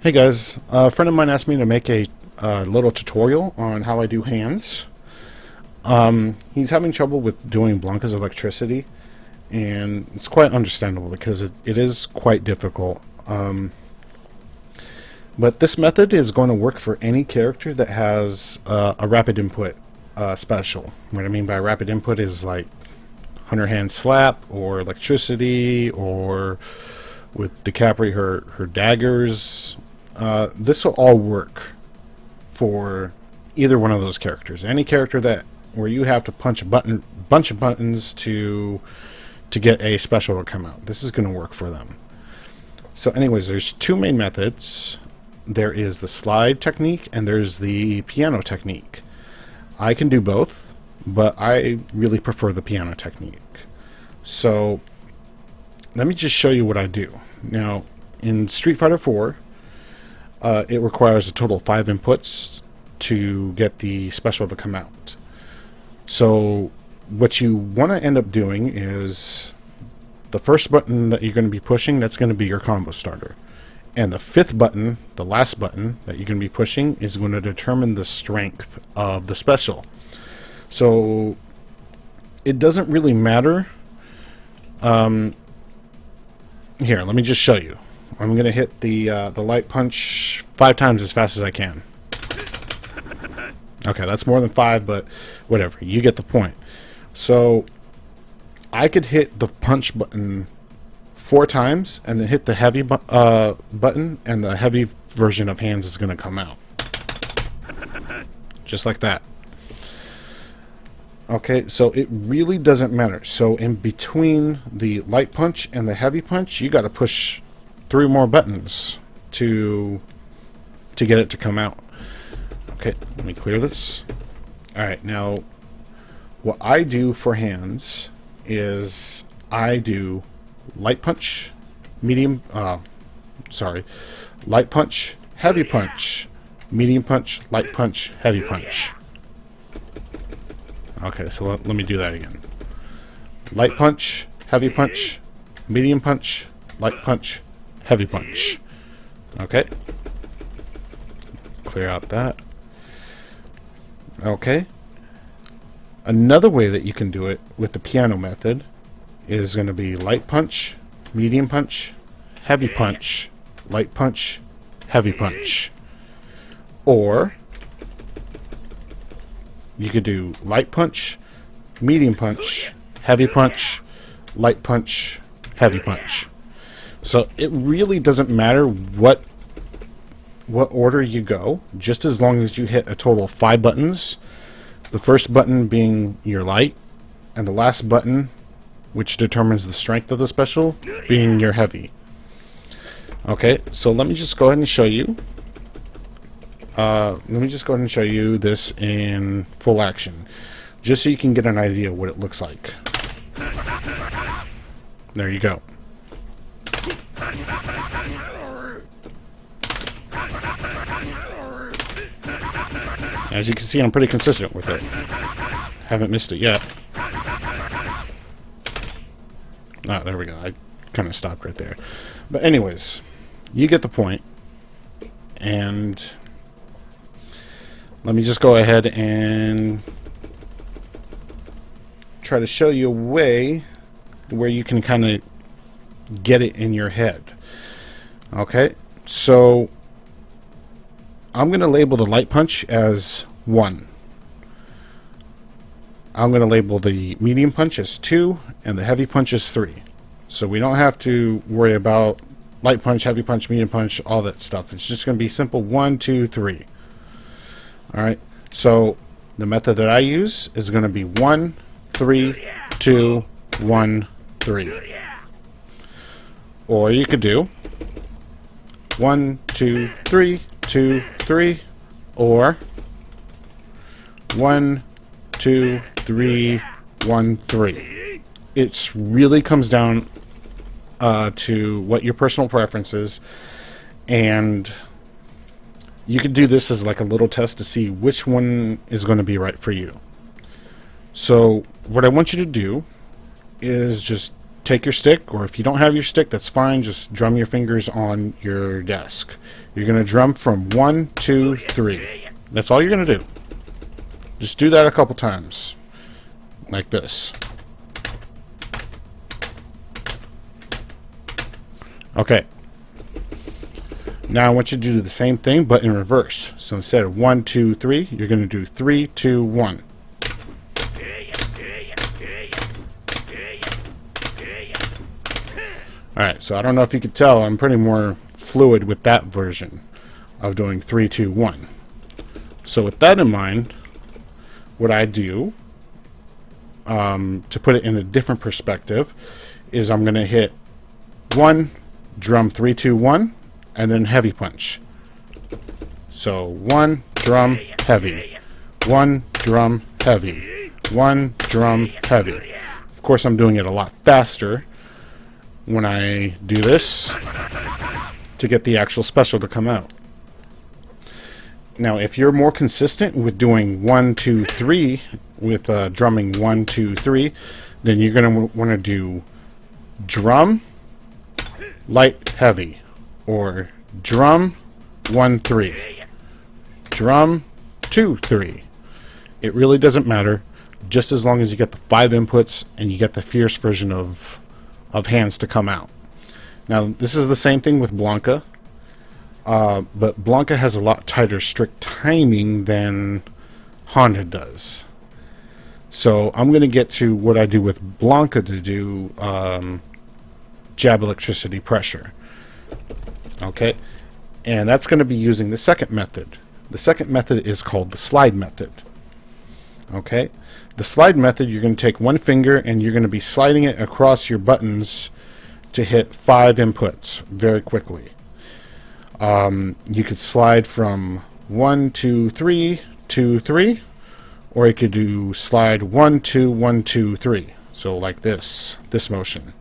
Hey guys, a friend of mine asked me to make a little tutorial on how I do hands. He's having trouble with doing Blanca's electricity, and it's quite understandable because it is quite difficult. But this method is going to work for any character that has a rapid input special. What I mean by rapid input is like 100-hand slap, or electricity, or with DiCaprio her daggers. This will all work for either one of those characters. Any character that where you have to punch a bunch of buttons to get a special to come out. This is going to work for them. So anyways, there's two main methods. There is the slide technique and there's the piano technique. I can do both, but I really prefer the piano technique. So let me just show you what I do. Now, in Street Fighter 4, it requires a total of 5 inputs to get the special to come out. So what you want to end up doing is the first button that you're going to be pushing, that's going to be your combo starter. And the 5th button, the last button that you're going to be pushing, is going to determine the strength of the special. So it doesn't really matter. Here, let me just show you. I'm going to hit the light punch 5 times as fast as I can. Okay, that's more than 5, but whatever. You get the point. So I could hit the punch button 4 times and then hit the heavy button, and the heavy version of hands is going to come out. Just like that. Okay, so it really doesn't matter. So in between the light punch and the heavy punch, you got to push 3 more buttons to get it to come out. Okay, let me clear this. Alright, now what I do for hands is I do light punch, light punch, heavy punch, medium punch, light punch, heavy punch. Okay, so let me do that again. Light punch, heavy punch, medium punch, light punch, heavy punch. Okay. Clear out that. Okay. Another way that you can do it with the piano method is going to be light punch, medium punch, heavy punch, light punch, heavy punch. Or you could do light punch, medium punch, heavy punch, light punch, heavy punch. So it really doesn't matter what order you go, just as long as you hit a total of 5 buttons. The first button being your light, and the last button, which determines the strength of the special, being your heavy. Okay, so let me just go ahead and show you. This in full action, just so you can get an idea of what it looks like. There you go. As you can see, I'm pretty consistent with it. Haven't missed it yet. Ah, there we go. I kind of stopped right there. But anyways, you get the point. And let me just go ahead and try to show you a way where you can kind of get it in your head. Okay, so I'm going to label the light punch as 1. I'm going to label the medium punch as 2, and the heavy punch as 3. So we don't have to worry about light punch, heavy punch, medium punch, all that stuff. It's just going to be simple 1, 2, 3. Alright, so the method that I use is going to be 1, 3, 2, 1, 3. Or you could do 1, 2, 3, 2, 3, or 1, 2, 3, 1, 3. It really comes down to what your personal preference is, and you could do this as like a little test to see which one is going to be right for you. So what I want you to do is just take your stick, or if you don't have your stick, that's fine. Just drum your fingers on your desk. You're going to drum from 1, 2, 3. That's all you're going to do. Just do that a couple times. Like this. Okay. Now I want you to do the same thing, but in reverse. So instead of 1, 2, 3, you're going to do 3, 2, 1. Alright, so I don't know if you could tell, I'm pretty more fluid with that version of doing 3, 2, 1. So with that in mind, what I do, to put it in a different perspective, is I'm going to hit 1, drum 3, 2, 1, and then heavy punch. So 1, drum, heavy. 1, drum, heavy. 1, drum, heavy. Of course, I'm doing it a lot faster when I do this to get the actual special to come out. Now, if you're more consistent with doing 1, 2, 3, with drumming 1, 2, 3, then you're going to want to do drum, light, heavy, or drum, 1, 3, drum, 2, 3. It really doesn't matter, just as long as you get the 5 inputs and you get the fierce version of hands to come out. Now, this is the same thing with Blanca, but Blanca has a lot tighter, strict timing than Honda does. So I'm going to get to what I do with Blanca to do jab electricity pressure. Okay, and that's going to be using the second method. The second method is called the slide method. Okay, the slide method, you're going to take one finger and you're going to be sliding it across your buttons to hit 5 inputs very quickly. You could slide from 1, 2, 3, 2, 3, or you could do slide 1, 2, 1, 2, 3. So like this motion.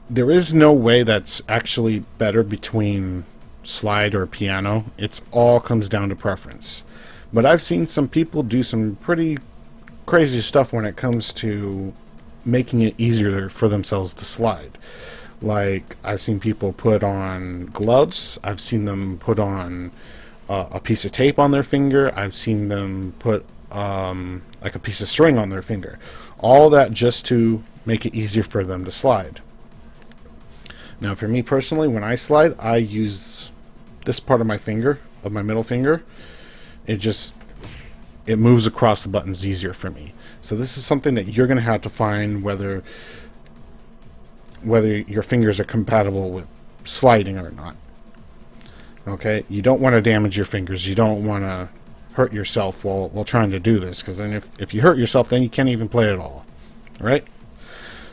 There is no way that's actually better between slide or piano. It's all comes down to preference. But I've seen some people do some pretty crazy stuff when it comes to making it easier for themselves to slide. Like, I've seen people put on gloves. I've seen them put on a piece of tape on their finger. I've seen them put like a piece of string on their finger. All that just to make it easier for them to slide. Now, for me personally, when I slide, I use this part of my finger, of my middle finger. It moves across the buttons easier for me. So this is something that you're going to have to find whether your fingers are compatible with sliding or not. Okay, you don't want to damage your fingers. You don't want to hurt yourself while trying to do this, because then if you hurt yourself, then you can't even play at all. All right.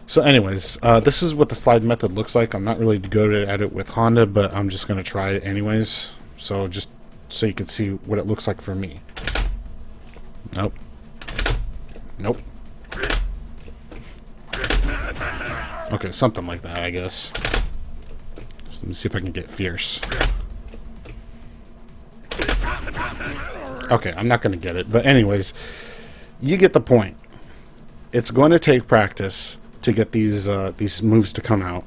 So anyways, this is what the slide method looks like. I'm not really good at it with Honda, but I'm just going to try it anyways. So just so you can see what it looks like for me. Nope. Nope. Okay, something like that, I guess. Let me see if I can get fierce. Okay, I'm not going to get it. But anyways, you get the point. It's going to take practice to get these moves to come out,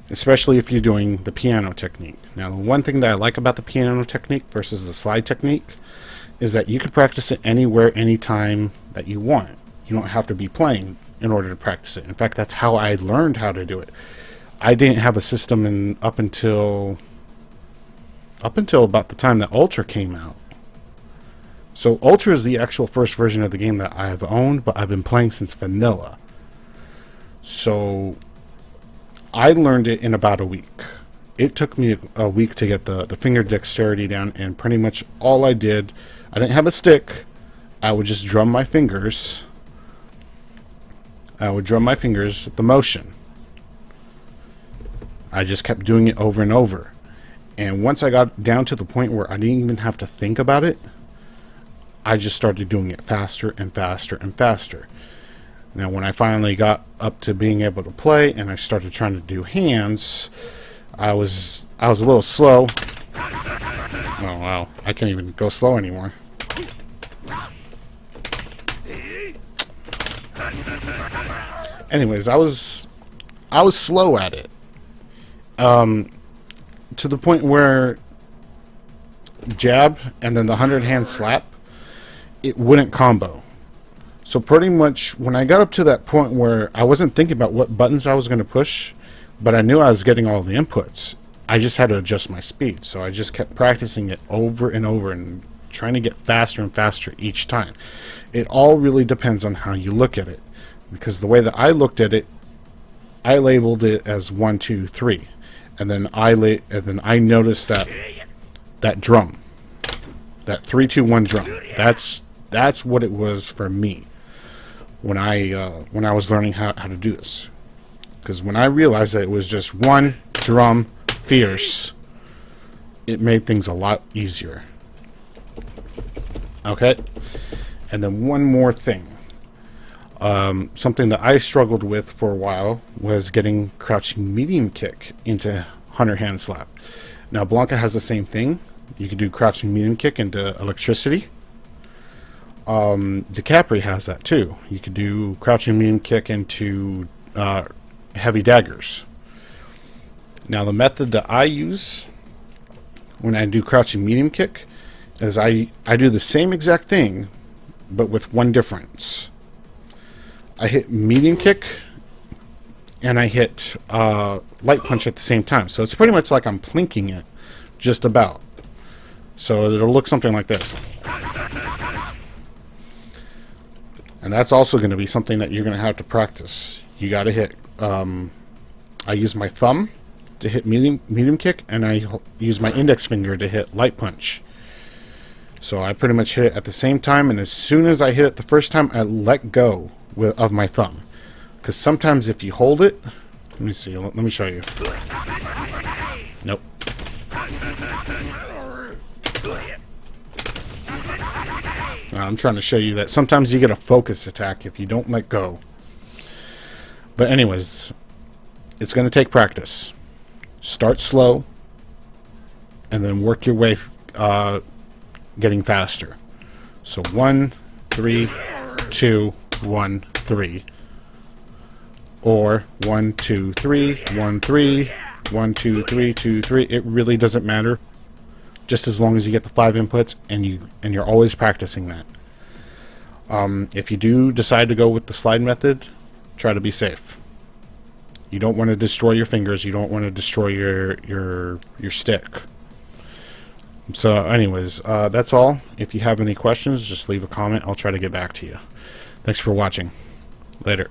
especially if you're doing the piano technique. Now, the one thing that I like about the piano technique versus the slide technique is that you can practice it anywhere, anytime that you want. You don't have to be playing in order to practice it. In fact, that's how I learned how to do it. I didn't have a system up until about the time that Ultra came out. So Ultra is the actual first version of the game that I've owned, but I've been playing since vanilla. So I learned it in about a week. It took me a week to get the finger dexterity down, and pretty much all I did, I didn't have a stick. I would just drum my fingers. The motion. I just kept doing it over and over. And once I got down to the point where I didn't even have to think about it, I just started doing it faster and faster and faster. Now, when I finally got up to being able to play and I started trying to do hands, I was a little slow. Oh, wow. I can't even go slow anymore. Anyways, I was slow at it, to the point where jab and then the 100-hand slap, it wouldn't combo. So pretty much when I got up to that point where I wasn't thinking about what buttons I was going to push, but I knew I was getting all the inputs, I just had to adjust my speed. So I just kept practicing it over and over and trying to get faster and faster each time. It all really depends on how you look at it, because the way that I looked at it, I labeled it as 1, 2, 3, and then I noticed that drum, that 3, 2, 1 drum. That's what it was for me when I was learning how to do this. Because when I realized that it was just one drum fierce, it made things a lot easier. Okay, and then one more thing. Something that I struggled with for a while was getting crouching medium kick into hunter hand slap. Now Blanca has the same thing. You can do crouching medium kick into electricity. DiCapri has that too. You can do crouching medium kick into heavy daggers. Now the method that I use when I do crouching medium kick is I do the same exact thing, but with one difference. I hit medium kick and I hit light punch at the same time. So it's pretty much like I'm plinking it, just about. So it'll look something like this. And that's also going to be something that you're going to have to practice. You got to hit. I use my thumb to hit medium kick, and I use my index finger to hit light punch. So I pretty much hit it at the same time, and as soon as I hit it the first time, I let go of my thumb. Because sometimes if you hold it, let me see. Let me show you. Nope. I'm trying to show you that sometimes you get a focus attack if you don't let go. But anyways, it's going to take practice. Start slow, and then work your way getting faster. So 1, 3, 2, 1, 3. Or 1, 2, 3, 1, 3, 1, 2, 3, 2, 3. It really doesn't matter. Just as long as you get the 5 inputs and you're always practicing that. If you do decide to go with the slide method, try to be safe. You don't want to destroy your fingers. You don't want to destroy your stick. So anyways, that's all. If you have any questions, just leave a comment. I'll try to get back to you. Thanks for watching. Later.